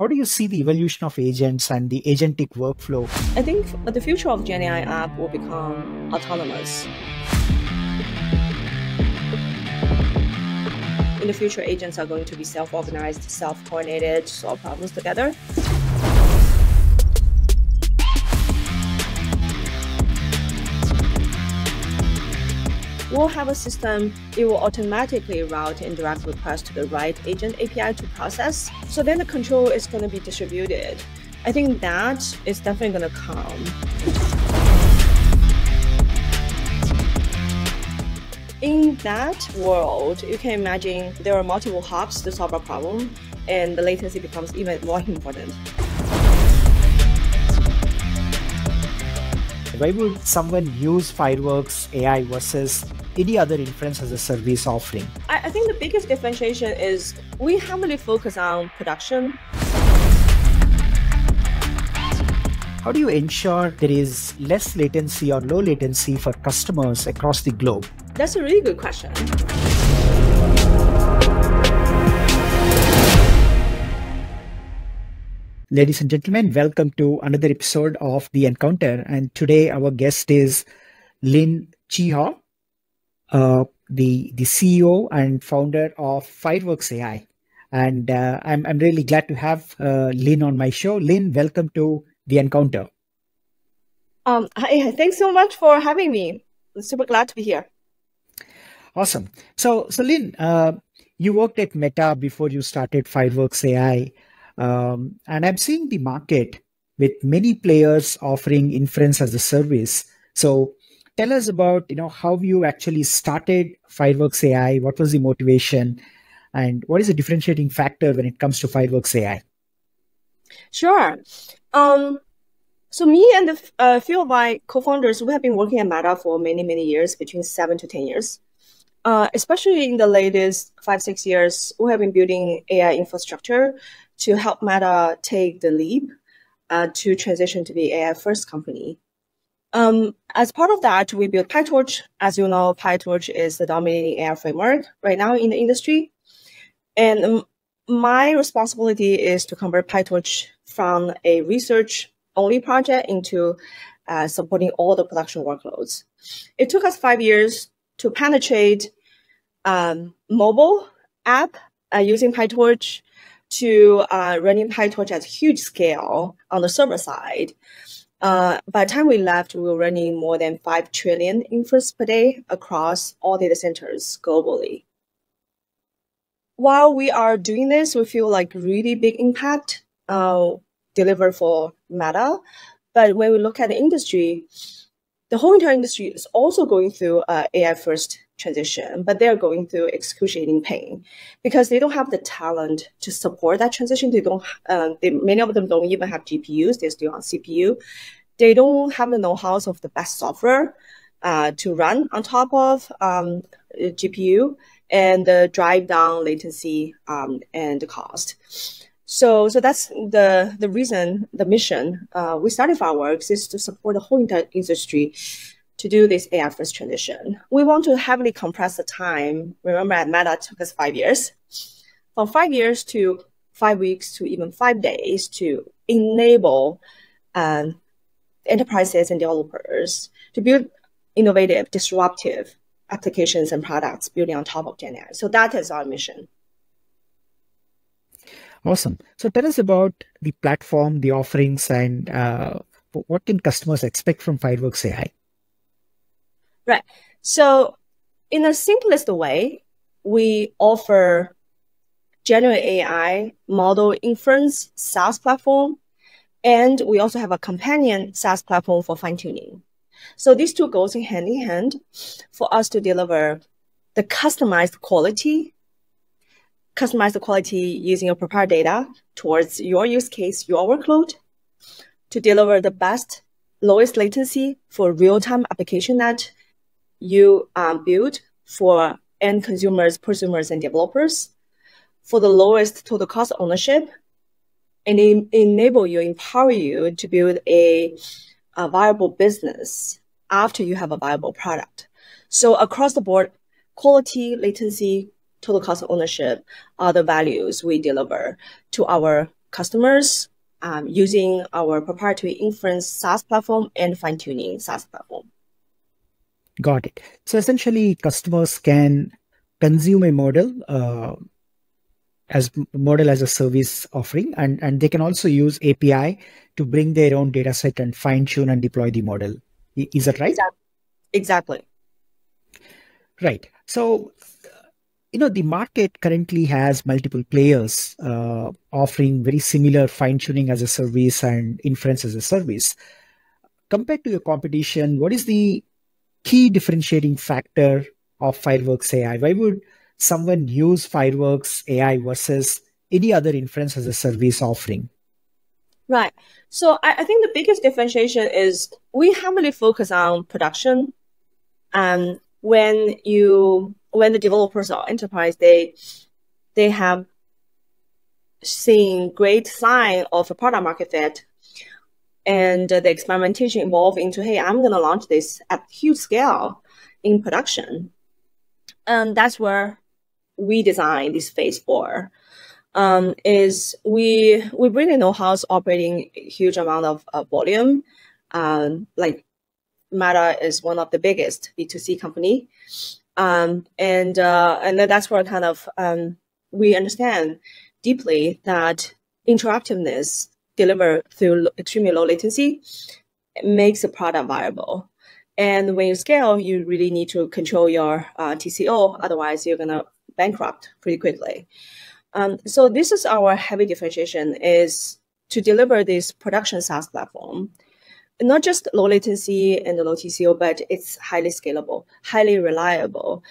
How do you see the evolution of agents and the agentic workflow? I think the future of Gen AI app will become autonomous. In the future, agents are going to be self-organized, self-coordinated, solve problems together. We'll have a system, it will automatically route and direct requests to the right agent API to process. So then the control is going to be distributed. I think that is definitely going to come. In that world, you can imagine there are multiple hops to solve a problem, and the latency becomes even more important. Why would someone use Fireworks AI versus any other inference as a service offering? I think the biggest differentiation is we heavily focus on production. How do you ensure there is less latency or low latency for customers across the globe? That's a really good question. Ladies and gentlemen, welcome to another episode of The Encounter. And today our guest is Lin Qiao, the CEO and founder of Fireworks AI. And I'm really glad to have Lin on my show. Lin, welcome to The Encounter. Hi, thanks so much for having me. I'm super glad to be here. Awesome. So Lin, you worked at Meta before you started Fireworks AI. And I'm seeing the market with many players offering inference as a service. So tell us about, how you actually started Fireworks AI. What was the motivation, and what is the differentiating factor when it comes to Fireworks AI? Sure. So me and a few of my co-founders, we have been working at Meta for many, many years, between 7 to 10 years. Especially in the latest 5-6 years, we have been building AI infrastructure to help Meta take the leap to transition to be AI first company. As part of that, we built PyTorch. As you know, PyTorch is the dominating AI framework right now in the industry. And my responsibility is to convert PyTorch from a research-only project into supporting all the production workloads. It took us 5 years to penetrate mobile app using PyTorch, to running PyTorch at huge scale on the server side. By the time we left, we were running more than 5 trillion inference per day across all data centers globally. While we are doing this, we feel like really big impact delivered for Meta. But when we look at the industry, the whole entire industry is also going through AI first transition, but they're going through excruciating pain because they don't have the talent to support that transition. They don't. Many of them don't even have GPUs. They're still on CPU. They don't have the know-how of the best software to run on top of GPU and drive down latency and the cost. So that's the reason, the mission we started Fireworks is to support the whole entire industry to do this AI first transition. We want to heavily compress the time. Remember, at Meta, it took us 5 years. From 5 years to 5 weeks to even 5 days to enable enterprises and developers to build innovative, disruptive applications and products building on top of Gen AI. So that is our mission. Awesome. So tell us about the platform, the offerings, and what can customers expect from Fireworks AI? Right. So in the simplest way, we offer generative AI model inference SaaS platform, and we also have a companion SaaS platform for fine-tuning. So these two goes in hand for us to deliver the customized quality using your proprietary data towards your use case, your workload, to deliver the best, lowest latency for real-time application that you build for end consumers, prosumers, and developers, for the lowest total cost of ownership, and empower you to build a viable business after you have a viable product. So across the board, quality, latency, total cost of ownership are the values we deliver to our customers using our proprietary inference SaaS platform and fine-tuning SaaS platform. Got it. So essentially, customers can consume a model as a service offering, and they can also use API to bring their own data set and fine tune and deploy the model. Is that right? Exactly. Right. So, the market currently has multiple players offering very similar fine tuning as a service and inference as a service. Compared to your competition, what is the key differentiating factor of Fireworks AI? Why would someone use Fireworks AI versus any other inference as a service offering? Right. So I think the biggest differentiation is we heavily focus on production. And when the developers or enterprise, they have seen great sign of a product market fit, and the experimentation evolved into, hey, I'm going to launch this at huge scale in production. And that's where we designed this phase 4. Is we really know how to operating a huge amount of volume. Like Meta is one of the biggest B2C company. And then that's where kind of we understand deeply that interactiveness delivered through extremely low latency makes a product viable. And when you scale, you really need to control your TCO. Otherwise, you're going to bankrupt pretty quickly. So this is our heavy differentiation, is to deliver this production SaaS platform. Not just low latency and low TCO, but it's highly scalable, highly reliable.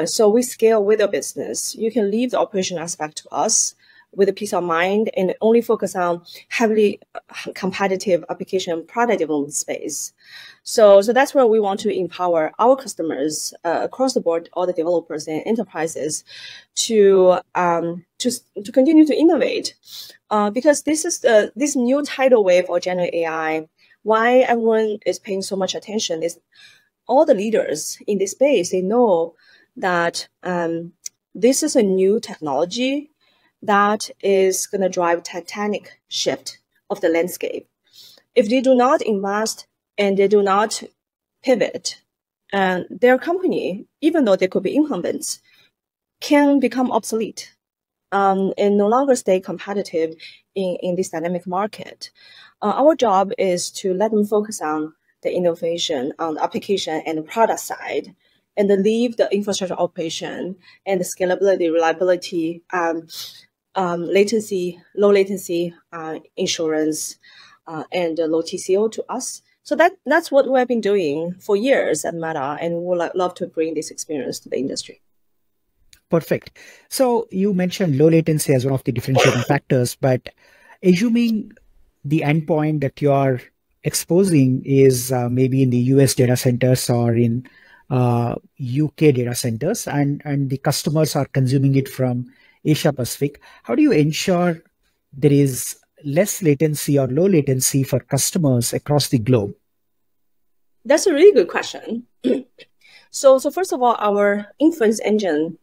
So we scale with your business. You can leave the operation aspect to us with a peace of mind and only focus on heavily competitive application product development space. So that's where we want to empower our customers across the board, all the developers and enterprises, to continue to innovate, because this is this new tidal wave of generative AI. Why everyone is paying so much attention is all the leaders in this space, they know that this is a new technology that is going to drive titanic shift of the landscape. If they do not invest and they do not pivot, their company, even though they could be incumbents, can become obsolete and no longer stay competitive in this dynamic market. Our job is to let them focus on the innovation on the application and the product side, and then leave the infrastructure operation and the scalability, reliability, latency, low latency, insurance, and low TCO to us. So that's what we have been doing for years at Meta, and we would love to bring this experience to the industry. Perfect. So you mentioned low latency as one of the differentiating factors, but assuming the endpoint that you are exposing is maybe in the US data centers or in UK data centers, and the customers are consuming it from Asia Pacific, how do you ensure there is less latency or low latency for customers across the globe? That's a really good question. So first of all, our inference engine,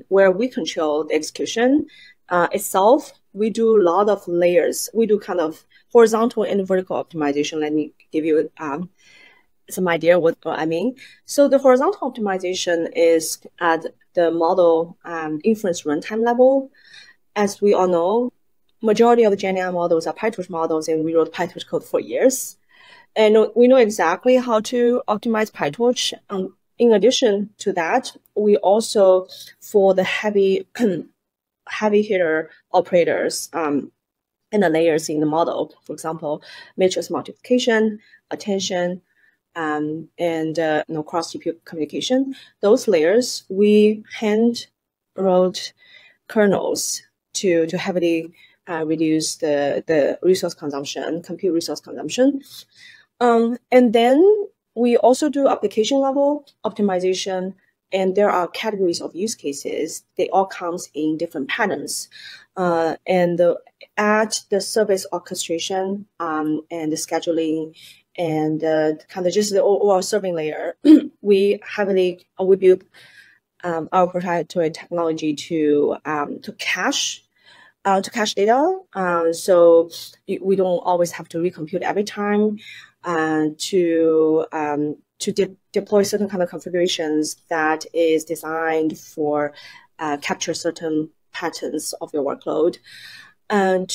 where we control the execution itself, we do a lot of layers. We do kind of horizontal and vertical optimization. Let me give you some idea what I mean. So the horizontal optimization is at the model inference runtime level. As we all know, majority of the Gen AI models are PyTorch models, and we wrote PyTorch code for years. And we know exactly how to optimize PyTorch. In addition to that, we also, for the heavy hitter operators and the layers in the model, for example, matrix multiplication, attention, and cross GPU communication, those layers, we hand wrote kernels to heavily reduce the resource consumption, compute resource consumption. And then we also do application level optimization, and there are categories of use cases. They all comes in different patterns. And at the service orchestration and the scheduling and kind of just the overall serving layer, we build our proprietary technology to cache to cache data. So we don't always have to recompute every time to deploy certain kind of configurations that is designed for capture certain patterns of your workload. And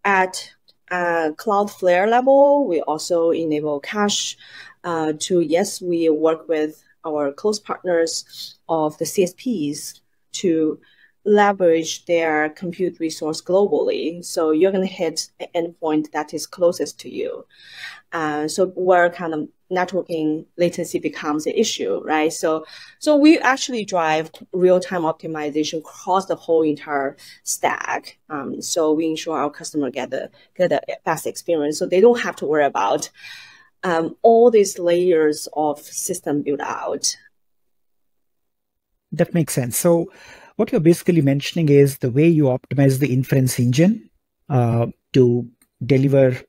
at Cloudflare level, we also enable cache. Yes, we work with our close partners of the CSPs to leverage their compute resource globally. So you're going to hit an endpoint that is closest to you. So where kind of networking latency becomes an issue, right? So we actually drive real-time optimization across the whole entire stack. So we ensure our customer get a fast experience, so they don't have to worry about all these layers of system build out. That makes sense. So what you're basically mentioning is the way you optimize the inference engine to deliver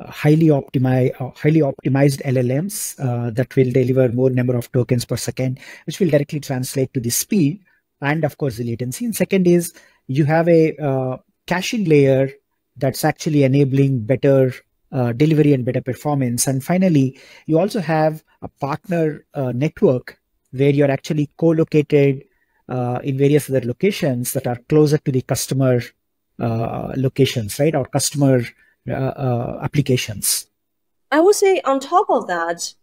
highly optimized LLMs that will deliver more number of tokens per second, which will directly translate to the speed and of course the latency. And second is you have a caching layer that's actually enabling better delivery and better performance. And finally, you also have a partner network where you're actually co-located in various other locations that are closer to the customer locations, right? Or customer applications. I would say on top of that,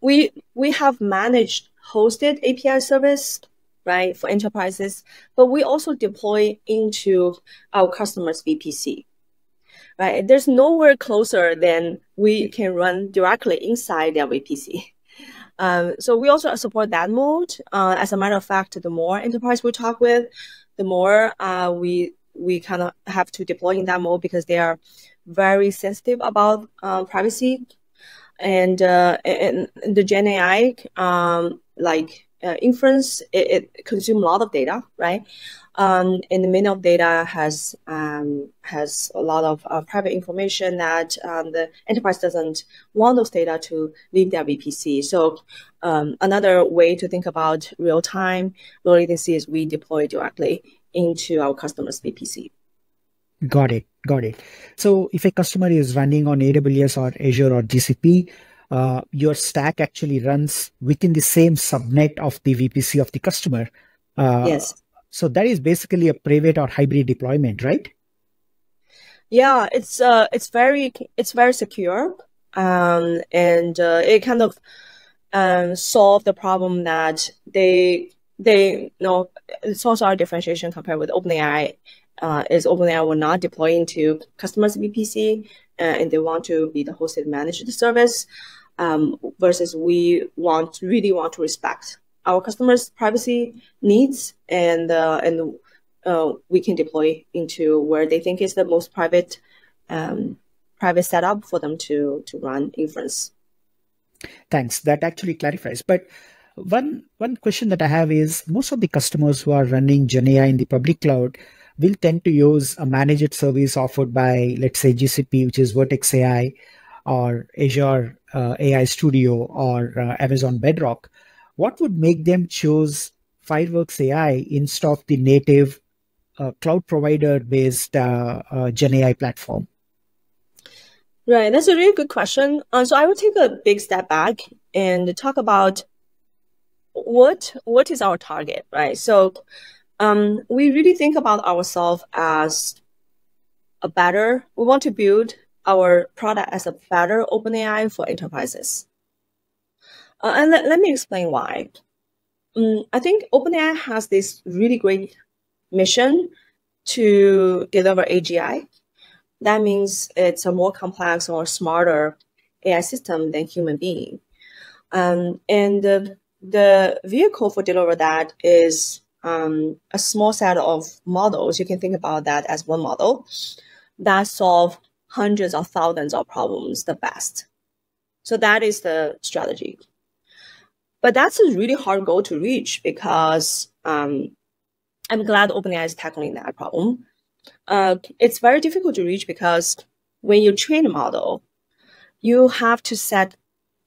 we have managed hosted API service, right, for enterprises, but we also deploy into our customers' VPC. Right, there's nowhere closer than we can run directly inside their VPC. So we also support that mode. As a matter of fact, the more enterprise we talk with, the more we kind of have to deploy in that mode because they are very sensitive about privacy. And the Gen AI, inference, it consumes a lot of data, right? And the many of data has a lot of private information that the enterprise doesn't want those data to leave their VPC. So another way to think about real-time low latency is we deploy directly into our customer's VPC. Got it. So if a customer is running on AWS or Azure or GCP, your stack actually runs within the same subnet of the VPC of the customer. Yes. So that is basically a private or hybrid deployment, right? Yeah, it's very secure, and it kind of solve the problem that they know. It's also our differentiation compared with OpenAI. Is OpenAI will not deploy into customers' VPC, and they want to be the hosted managed service, versus we really want to respect our customers' privacy needs, and we can deploy into where they think is the most private setup for them to run inference. Thanks. That actually clarifies. But one question that I have is most of the customers who are running GenAI in the public cloud will tend to use a managed service offered by, let's say, GCP, which is Vertex AI, or Azure AI Studio, or Amazon Bedrock. What would make them choose Fireworks AI instead of the native cloud provider-based GenAI platform? Right, that's a really good question. So I would take a big step back and talk about what is our target, right? So we really think about ourselves as we want to build our product as a better OpenAI for enterprises. And let me explain why. I think OpenAI has this really great mission to deliver AGI. That means it's a more complex or smarter AI system than human being. And the vehicle for deliver that is a small set of models. You can think about that as one model that solve hundreds of thousands of problems the best. So that is the strategy. But that's a really hard goal to reach because I'm glad OpenAI is tackling that problem. It's very difficult to reach because when you train a model, you have to set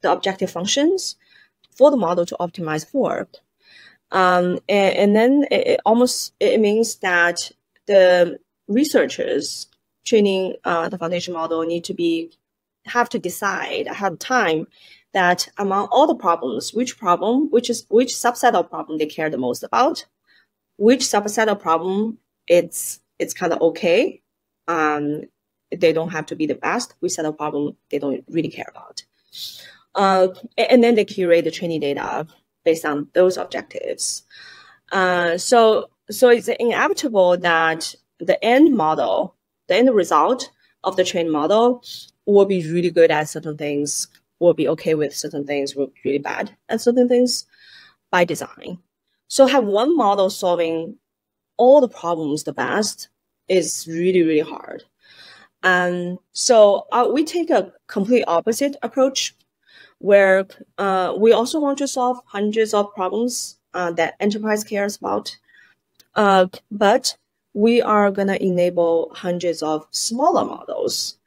the objective functions for the model to optimize for. And then it means that the researchers training the foundation model have to decide ahead of time that among all the problems, which subset of problem they care the most about, which subset of problem it's kind of okay. They don't have to be the best. Which set of problem they don't really care about. And then they curate the training data based on those objectives. So it's inevitable that the end result of the trained model will be really good at certain things, will be okay with certain things, will be really bad at certain things by design. So have one model solving all the problems the best is really, really hard. So we take a complete opposite approach where we also want to solve hundreds of problems that enterprise cares about. But we are going to enable hundreds of smaller models.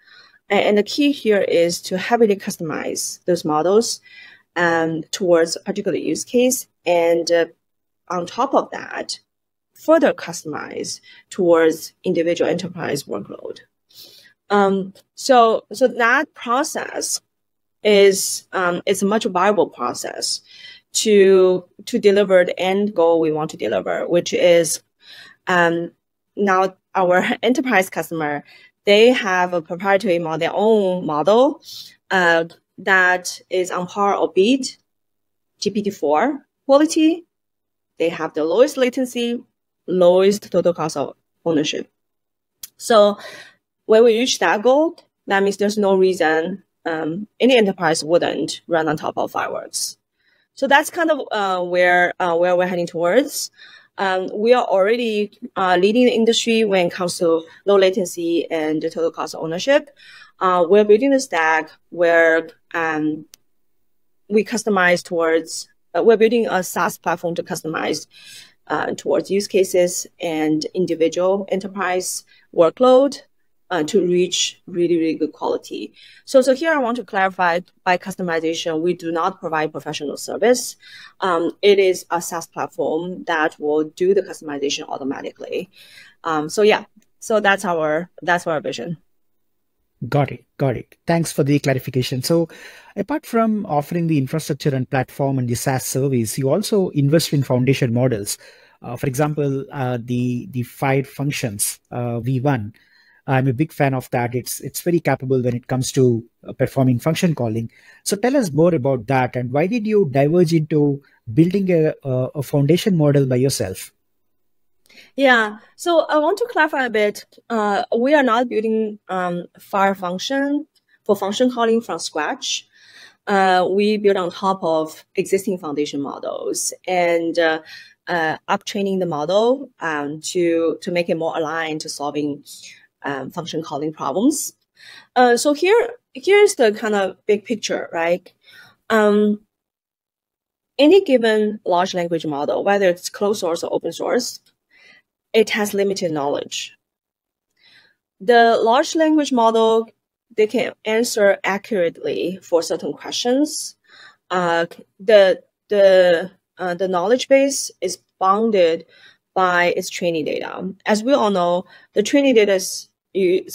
And the key here is to heavily customize those models towards a particular use case. And on top of that, further customize towards individual enterprise workload. So that process is a much viable process to deliver the end goal we want to deliver, which is now our enterprise customer, they have a proprietary model, their own model that is on par or beat GPT-4 quality. They have the lowest latency, lowest total cost of ownership. So when we reach that goal, that means there's no reason any enterprise wouldn't run on top of Fireworks. So that's kind of where we're heading towards. We are already leading the industry when it comes to low latency and the total cost of ownership. We're building a stack where we customize towards, we're building a SaaS platform to customize towards use cases and individual enterprise workload to reach really, really good quality. So here I want to clarify, by customization, we do not provide professional service. It is a SaaS platform that will do the customization automatically. So that's our vision. Got it. Thanks for the clarification. So apart from offering the infrastructure and platform and the SaaS service, you also invest in foundation models. For example, the Fire functions, V1. I'm a big fan of that. It's very capable when it comes to performing function calling. So tell us more about that, and why did you diverge into building a foundation model by yourself? Yeah, so I want to clarify a bit. We are not building Fire function for function calling from scratch. We build on top of existing foundation models and up-training the model to make it more aligned to solving function calling problems. So here's the kind of big picture, right? Any given large language model, whether it's closed source or open source, it has limited knowledge. The large language model, they can answer accurately for certain questions. The knowledge base is bounded by its training data. As we all know, the training data is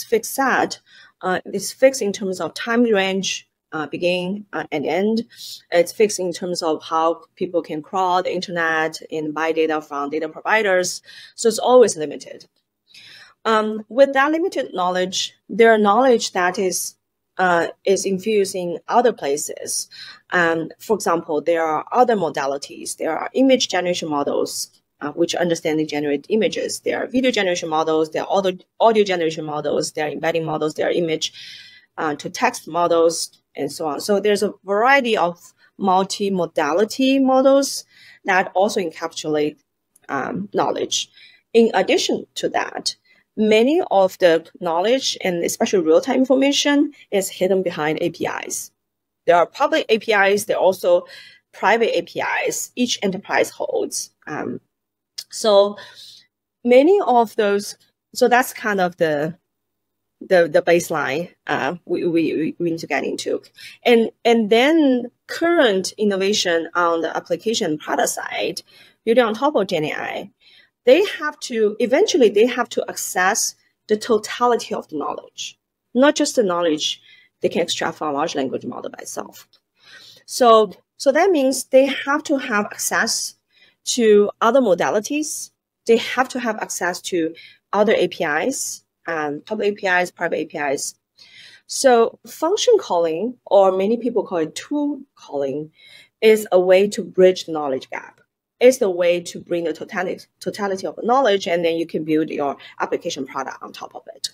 fixed set. It's fixed in terms of time range, beginning and end. It's fixed in terms of how people can crawl the internet and buy data from data providers. So it's always limited. With that limited knowledge, there are knowledge that is infused in other places. For example, there are other modalities. There are image generation models, which understand and generate images. There are video generation models. There are audio generation models. There are embedding models. There are image to text models, and so on. So there's a variety of multi-modality models that also encapsulate knowledge. In addition to that, many of the knowledge, and especially real-time information, is hidden behind APIs. There are public APIs. There are also private APIs each enterprise holds. So many of those, so that's kind of the baseline we need to get into. And then current innovation on the application product side, building on top of GenAI, eventually they have to access the totality of the knowledge, not just the knowledge they can extract from a large language model by itself. So that means they have to have access to other modalities. They have to have access to other APIs, public APIs, private APIs. So function calling, or many people call it tool calling, is a way to bridge the knowledge gap. It's the way to bring the totality of the knowledge, and then you can build your application product on top of it.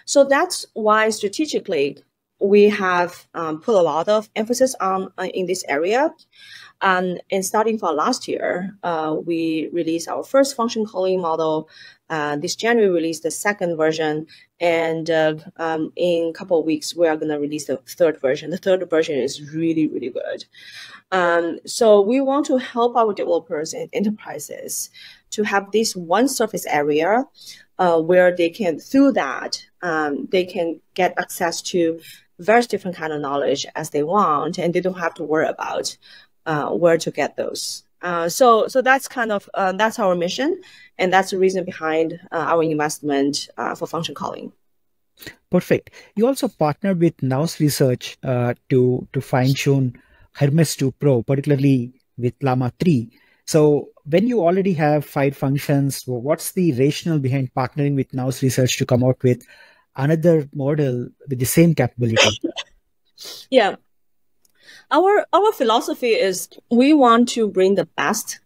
So that's why strategically we have put a lot of emphasis on in this area. And starting from last year, we released our first function calling model. This January, we released the second version. And in a couple of weeks, we are going to release the third version. The third version is really, really good. So we want to help our developers and enterprises to have this one surface area where they can, through that, they can get access to various different kind of knowledge as they want, and they don't have to worry about where to get those. So that's kind of that's our mission, and that's the reason behind our investment for function calling. Perfect. You also partnered with Now's research to fine tune Hermes 2 Pro, particularly with Llama 3. So when you already have 5 functions, what's the rationale behind partnering with Now's research to come out with another model with the same capability? Yeah. Our philosophy is we want to bring the best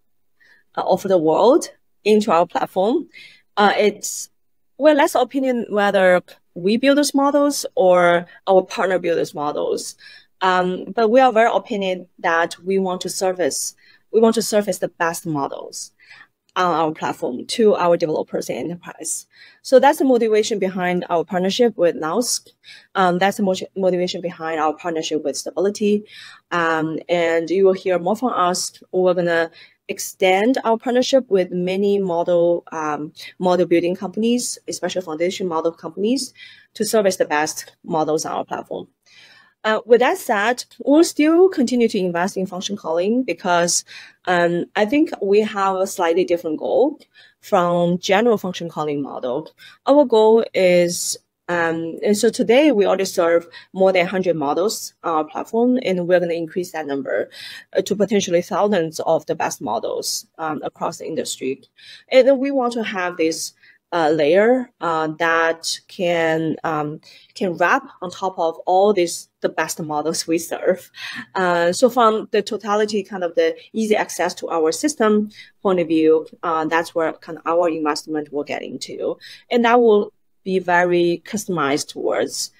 of the world into our platform. We're less opinion whether we build those models or our partner build those models. But we are very opinion that we want to surface the best models on our platform to our developers and enterprise. So that's the motivation behind our partnership with Naus. That's the motivation behind our partnership with Stability. And you will hear more from us. We're going to extend our partnership with many model building companies, especially foundation model companies, to service the best models on our platform. With that said, we'll still continue to invest in function calling because I think we have a slightly different goal from general function calling model. Our goal is, and so today we already serve more than 100 models on our platform, and we're going to increase that number to potentially thousands of the best models across the industry. And then we want to have this layer that can wrap on top of all the best models we serve. So from the totality, kind of the easy access to our system point of view, that's where kind of our investment will get into, and that will be very customized towards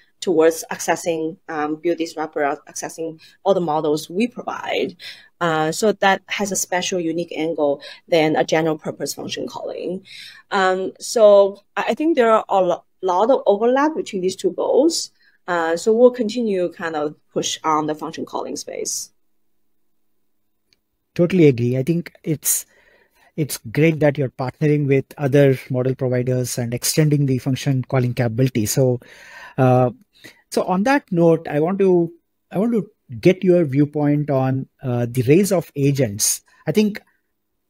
accessing build this wrapper, accessing all the models we provide. So that has a special, unique angle than a general purpose function calling. So I think there are a lot of overlap between these two goals. So we'll continue kind of push on the function calling space. Totally agree. I think it's great that you're partnering with other model providers and extending the function calling capability. So on that note, I want to get your viewpoint on the rise of agents. I think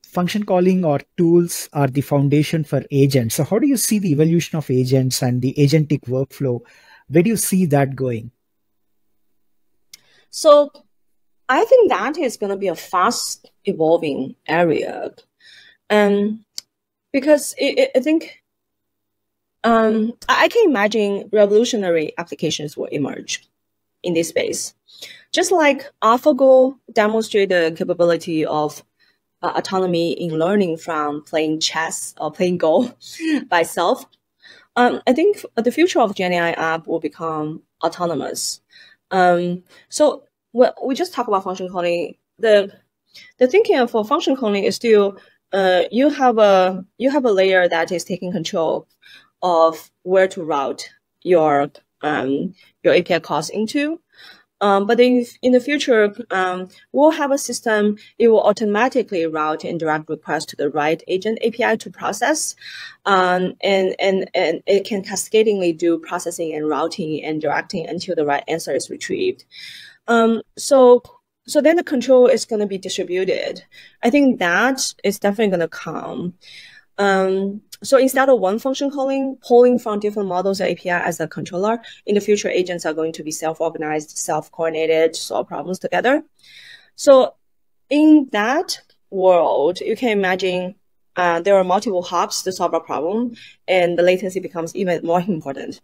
function calling or tools are the foundation for agents. So how do you see the evolution of agents and the agentic workflow? Where do you see that going? So I think that is going to be a fast evolving area. Because I think I can imagine revolutionary applications will emerge in this space. Just like AlphaGo demonstrated the capability of autonomy in learning from playing chess or playing Go by itself, I think the future of GenAI app will become autonomous. So we just talk about function calling. The thinking for function calling is still you have a layer that is taking control of where to route your API calls into. But in the future, we'll have a system, it will automatically route and direct requests to the right agent API to process. And it can cascadingly do processing and routing and directing until the right answer is retrieved. So then the control is going to be distributed. I think that is definitely going to come. So instead of one function calling, pulling from different models or API as a controller, in the future, agents are going to be self-organized, self-coordinated, solve problems together. So in that world, you can imagine there are multiple hubs to solve a problem, and the latency becomes even more important.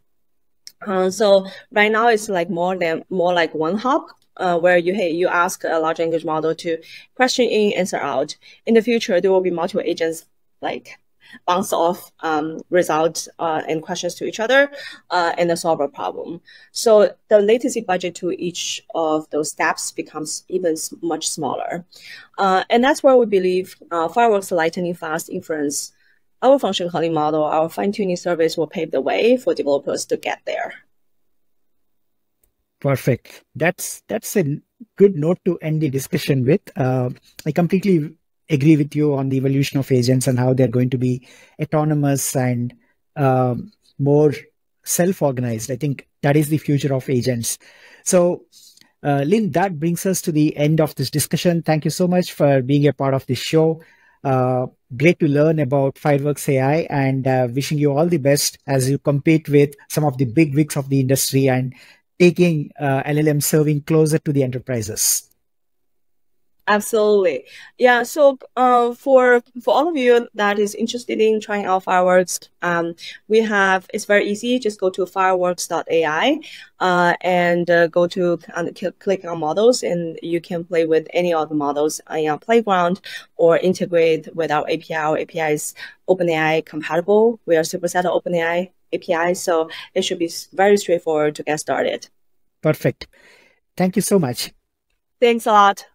So right now it's like more like one hub where you ask a large language model to question in, answer out. In the future, there will be multiple agents like bounce off results and questions to each other and then solve a problem. So the latency budget to each of those steps becomes even much smaller. And that's where we believe Fireworks lightning fast inference, our function calling model, our fine-tuning service will pave the way for developers to get there. Perfect. That's a good note to end the discussion with. I completely agree with you on the evolution of agents and how they're going to be autonomous and more self-organized. I think that is the future of agents. So, Lin, that brings us to the end of this discussion. Thank you so much for being a part of this show. Great to learn about Fireworks AI, and wishing you all the best as you compete with some of the big wigs of the industry and taking LLM serving closer to the enterprises. Absolutely. Yeah. So for all of you that is interested in trying out Fireworks, it's very easy. Just go to fireworks.ai and go to click on models, and you can play with any of the models on your playground or integrate with our API. Our API is OpenAI compatible. We are superset of OpenAI API, so it should be very straightforward to get started. Perfect. Thank you so much. Thanks a lot.